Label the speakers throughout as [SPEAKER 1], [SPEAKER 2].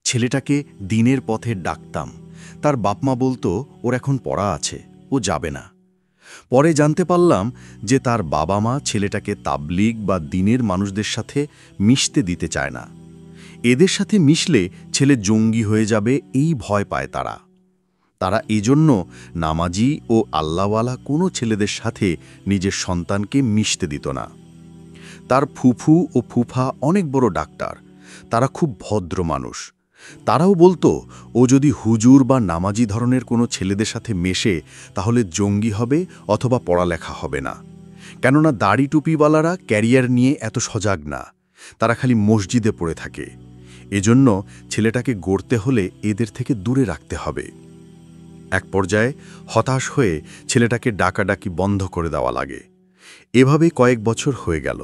[SPEAKER 1] ছেলেটাকে দিনের পথে ডাকতাম। তার বাপমা বলতো ওর এখন পড়া আছে, ও যাবে না। পরে জানতে পারলাম যে তার বাবা মা ছেলেটাকে তাবলিগ বা দিনের মানুষদের সাথে মিশতে দিতে চায় না। এদের সাথে মিশলে ছেলে জঙ্গি হয়ে যাবে এই ভয় পায় তারা। তারা এজন্য নামাজি ও আল্লাহওয়ালা কোনো ছেলেদের সাথে নিজের সন্তানকে মিশতে দিত না। তার ফুফু ও ফুফা অনেক বড় ডাক্তার, তারা খুব ভদ্র মানুষ। তারাও বলতো ও যদি হুজুর বা নামাজি ধরনের কোনো ছেলেদের সাথে মেশে তাহলে জঙ্গি হবে অথবা পড়ালেখা হবে না। কেননা দাড়ি টুপিওয়ালারা ক্যারিয়ার নিয়ে এত সজাগ না, তারা খালি মসজিদে পড়ে থাকে। এজন্য ছেলেটাকে গড়তে হলে এদের থেকে দূরে রাখতে হবে। এক পর্যায়ে হতাশ হয়ে ছেলেটাকে ডাকাডাকি বন্ধ করে দেওয়া লাগে। এভাবে কয়েক বছর হয়ে গেল।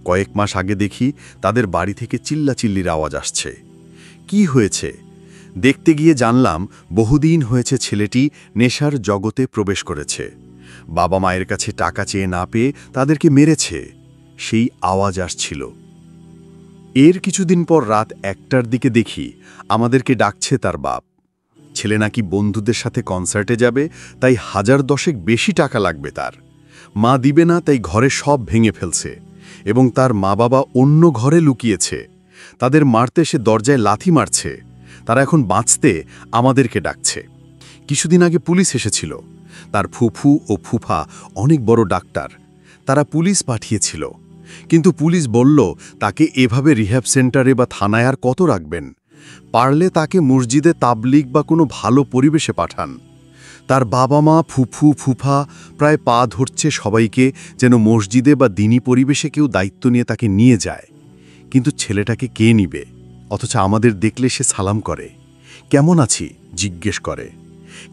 [SPEAKER 1] কয়েক মাস আগে দেখি তাদের বাড়ি থেকে চিল্লাচিল্লির আওয়াজ আসছে। কি হয়েছে দেখতে গিয়ে জানলাম বহুদিন হয়েছে ছেলেটি নেশার জগতে প্রবেশ করেছে। বাবা মায়ের কাছে টাকা চেয়ে না পেয়ে তাদেরকে মেরেছে। সেই আওয়াজ আসছিল। এর কিছুদিন পর রাত 1টার দিকে দেখি আমাদেরকে ডাকছে তার বাপ। ছেলে নাকি বন্ধুদের সাথে কনসার্টে যাবে, তাই 1010 বেশি টাকা লাগবে তার। মা দিবে না, তাই ঘরে সব ভেঙে ফেলছে এবং তার মা বাবা অন্য ঘরে লুকিয়েছে। তাদের মারতে সে দরজায় লাথি মারছে। তারা এখন বাঁচতে আমাদেরকে ডাকছে। কিছুদিন আগে পুলিশ এসেছিল। তার ফুফু ও ফুফা অনেক বড় ডাক্তার, তারা পুলিশ পাঠিয়েছিল। কিন্তু পুলিশ বলল তাকে এভাবে রিহ্যাব সেন্টারে বা থানায় আর কত রাখবেন, পারলে তাকে মসজিদে তাবলিগ বা কোনো ভালো পরিবেশে পাঠান। তার বাবা মা ফুফু ফুফা প্রায় পা ধরছে সবাইকে যেন মসজিদে বা দিনী পরিবেশে কেউ দায়িত্ব নিয়ে তাকে নিয়ে যায়। কিন্তু ছেলেটাকে কে নিবে? অথচ আমাদের দেখলে সে সালাম করে, কেমন আছি জিজ্ঞেস করে।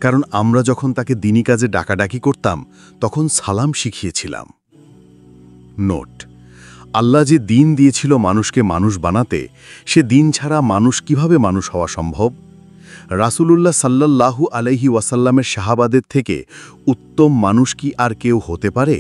[SPEAKER 1] কারণ আমরা যখন তাকে দিনী কাজে ডাকাডাকি করতাম তখন সালাম শিখিয়েছিলাম। নোট: আল্লাহ যে দিন দিয়েছিল মানুষকে মানুষ বানাতে, সে দিন ছাড়া মানুষ কিভাবে মানুষ হওয়া সম্ভব? রাসূলুল্লাহ সাল্লাল্লাহু আলাইহি ওয়াসাল্লামের সাহাবাদের থেকে উত্তম মানুষ কি আর কেউ হতে পারে?